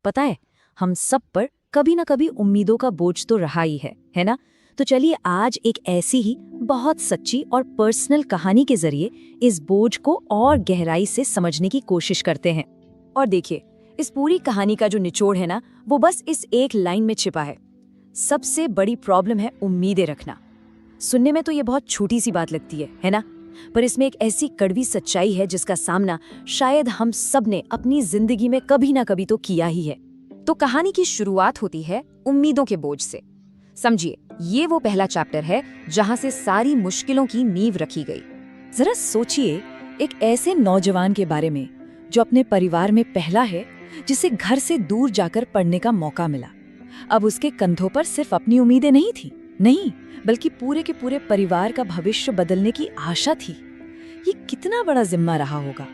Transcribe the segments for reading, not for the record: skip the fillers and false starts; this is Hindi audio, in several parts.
पता है, हम सब पर कभी ना कभी उम्मीदों का बोझ तो रहा ही है ना? तो चलिए आज एक ऐसी ही बहुत सच्ची और पर्सनल कहानी के जरिए इस बोझ को और गहराई से समझने की कोशिश करते हैं। और देखिए, इस पूरी कहानी का जो निचोड़ है ना, वो बस इस एक लाइन में छिपा है। सबसे बड़ी प्रॉब्लम है उम्मीदें रखना। सुनने में तो ये बहुत छोटी सी बात लगती है ना? पर इसमें एक ऐसी कड़वी सच्चाई है जिसका सामना शायद हम सब ने अपनी जिंदगी में कभी ना कभी तो किया ही है। तो कहानी की शुरुआत होती है उम्मीदों के बोझ से। समझिए, ये वो पहला चैप्टर है जहां से सारी मुश्किलों की नींव रखी गई। जरा सोचिए, एक ऐसे नौजवान के बारे में जो अपने परिवार में पहला है, जिसे घर से दूर जाकर पढ़ने का मौका मिला। अब उसके कंधों पर सिर्फ अपनी उम्मीदें नहीं थी, नहीं, बल्कि पूरे के पूरे परिवार का भविष्य बदलने की आशा थी। ये कितना बड़ा जिम्मा रहा होगा।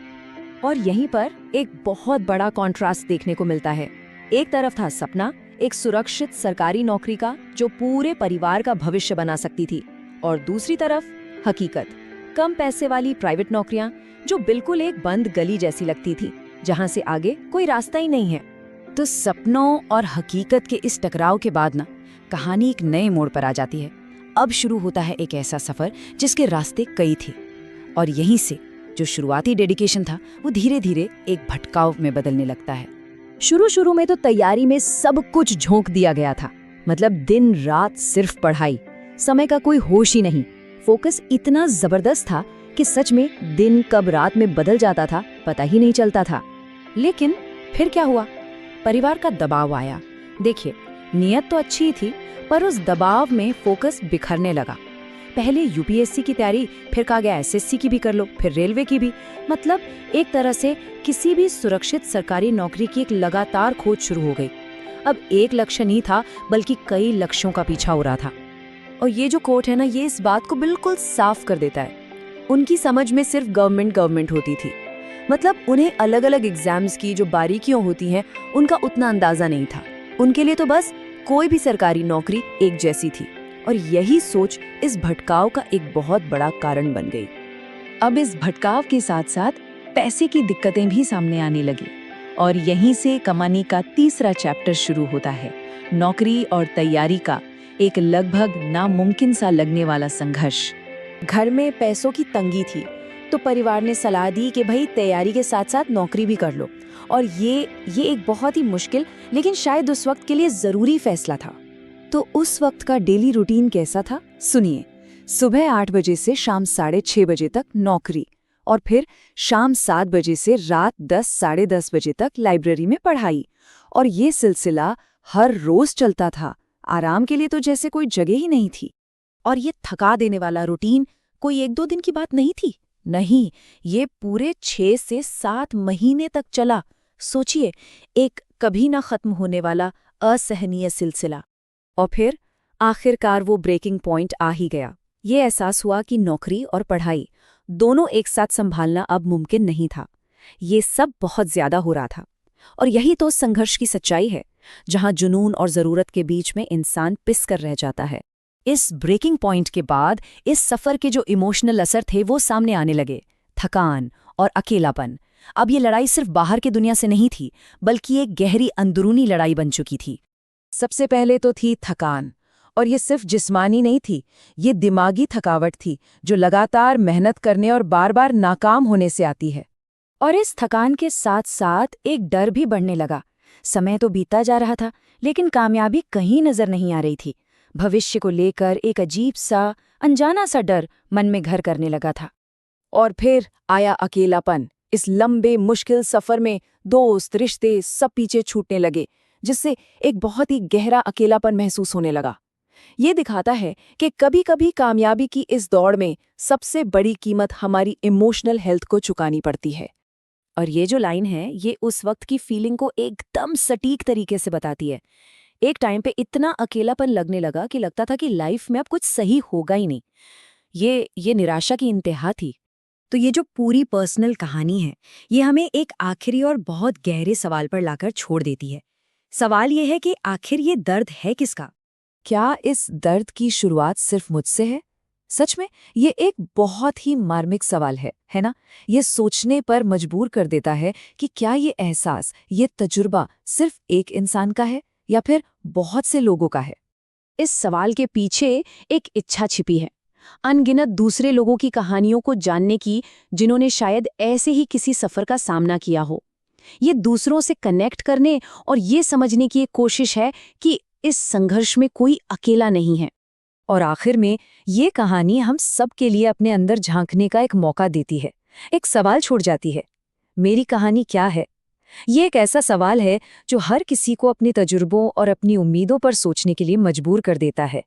और यहीं पर एक बहुत बड़ा कॉन्ट्रास्ट देखने को मिलता है। एक तरफ था सपना, एक सुरक्षित सरकारी नौकरी का जो पूरे परिवार का भविष्य बना सकती थी, और दूसरी तरफ हकीकत, कम पैसे वाली प्राइवेट नौकरियां जो बिल्कुल एक बंद गली जैसी लगती थी, जहां से आगे कोई रास्ता ही नहीं है। तो सपनों और हकीकत के इस टकराव के बाद ना, कहानी एक नए मोड़ पर आ जाती है। अब शुरू होता है एक ऐसा सफर जिसके रास्ते कई थे, और यहीं से जो शुरुआती डेडिकेशन था वो धीरे धीरे एक भटकाव में बदलने लगता है। शुरू में तो तैयारी में सब कुछ झोंक दिया गया था, मतलब दिन रात सिर्फ पढ़ाई, समय का कोई होश ही नहीं। फोकस इतना जबरदस्त था कि सच में दिन कब रात में बदल जाता था पता ही नहीं चलता था। लेकिन फिर क्या हुआ? परिवार का दबाव आया। देखिए, नियत तो अच्छी थी, पर उस दबाव में फोकस बिखरने लगा। पहले यूपीएससी की तैयारी, फिर कहा गया एसएससी की भी कर लो, फिर रेलवे की भी। मतलब एक तरह से किसी भी सुरक्षित सरकारी नौकरी की एक लगातार खोज शुरू हो गई। अब एक लक्ष्य नहीं था, बल्कि कई लक्ष्यों का पीछा हो रहा था। और ये जो कोट है ना, ये इस बात को बिल्कुल साफ कर देता है। उनकी समझ में सिर्फ गवर्नमेंट होती थी। मतलब उन्हें अलग अलग एग्जाम्स की जो बारीकियों होती हैं, उनका उतना अंदाजा नहीं था। उनके लिए तो बस कोई भी सरकारी नौकरी एक जैसी थी। और यही सोच इस भटकाव का एक बहुत बड़ा कारण बन गई। अब इस भटकाव के साथ साथ पैसे की दिक्कतें भी सामने आने लगी, और यहीं से कहानी का तीसरा चैप्टर शुरू होता है। नौकरी और तैयारी का एक लगभग नामुमकिन सा लगने वाला संघर्ष। घर में पैसों की तंगी थी, तो परिवार ने सलाह दी कि भाई तैयारी के साथ साथ नौकरी भी कर लो। और ये एक बहुत ही मुश्किल, लेकिन शायद उस वक्त के लिए जरूरी फैसला था। तो उस वक्त का डेली रूटीन कैसा था, सुनिए। सुबह 8 बजे से शाम 6:30 बजे तक नौकरी, और फिर शाम 7 बजे से रात 10 साढ़े 10 बजे तक लाइब्रेरी में पढ़ाई। और ये सिलसिला हर रोज चलता था। आराम के लिए तो जैसे कोई जगह ही नहीं थी। और ये थका देने वाला रूटीन कोई 1-2 दिन की बात नहीं थी, नहीं, ये पूरे 6 से 7 महीने तक चला। सोचिए, एक कभी ना खत्म होने वाला असहनीय सिलसिला। और फिर आखिरकार वो ब्रेकिंग पॉइंट आ ही गया। ये एहसास हुआ कि नौकरी और पढ़ाई दोनों एक साथ संभालना अब मुमकिन नहीं था। ये सब बहुत ज्यादा हो रहा था। और यही तो संघर्ष की सच्चाई है, जहां जुनून और जरूरत के बीच में इंसान पिस कर रह जाता है। इस ब्रेकिंग पॉइंट के बाद इस सफर के जो इमोशनल असर थे वो सामने आने लगे। थकान और अकेलापन। अब ये लड़ाई सिर्फ बाहर की दुनिया से नहीं थी, बल्कि एक गहरी अंदरूनी लड़ाई बन चुकी थी। सबसे पहले तो थी थकान, और ये सिर्फ जिस्मानी नहीं थी, ये दिमागी थकावट थी जो लगातार मेहनत करने और बार बार नाकाम होने से आती है। और इस थकान के साथ साथ एक डर भी बढ़ने लगा। समय तो बीतता जा रहा था, लेकिन कामयाबी कहीं नजर नहीं आ रही थी। भविष्य को लेकर एक अजीब सा, अनजाना सा डर मन में घर करने लगा था। और फिर आया अकेलापन। इस लंबे मुश्किल सफर में दोस्त, रिश्ते सब पीछे छूटने लगे, जिससे एक बहुत ही गहरा अकेलापन महसूस होने लगा। ये दिखाता है कि कभी-कभी कामयाबी की इस दौड़ में सबसे बड़ी कीमत हमारी इमोशनल हेल्थ को चुकानी पड़ती है। और ये जो लाइन है, ये उस वक्त की फीलिंग को एकदम सटीक तरीके से बताती है। एक टाइम पे इतना अकेलापन लगने लगा कि लगता था कि लाइफ में अब कुछ सही होगा ही नहीं। ये निराशा की इंतहा थी। तो ये जो पूरी पर्सनल कहानी है, ये हमें एक आखिरी और बहुत गहरे सवाल पर लाकर छोड़ देती है। सवाल ये है कि आखिर ये दर्द है किसका? क्या इस दर्द की शुरुआत सिर्फ मुझसे है? सच में ये एक बहुत ही मार्मिक सवाल है ना? ये सोचने पर मजबूर कर देता है कि क्या ये एहसास, ये तजुर्बा सिर्फ एक इंसान का है या फिर बहुत से लोगों का है? इस सवाल के पीछे एक इच्छा छिपी है, अनगिनत दूसरे लोगों की कहानियों को जानने की, जिन्होंने शायद ऐसे ही किसी सफर का सामना किया हो। ये दूसरों से कनेक्ट करने और ये समझने की एक कोशिश है कि इस संघर्ष में कोई अकेला नहीं है। और आखिर में ये कहानी हम सब के लिए अपने अंदर झांकने का एक मौका देती है, एक सवाल छोड़ जाती है। मेरी कहानी क्या है? ये एक ऐसा सवाल है जो हर किसी को अपने तजुर्बों और अपनी उम्मीदों पर सोचने के लिए मजबूर कर देता है।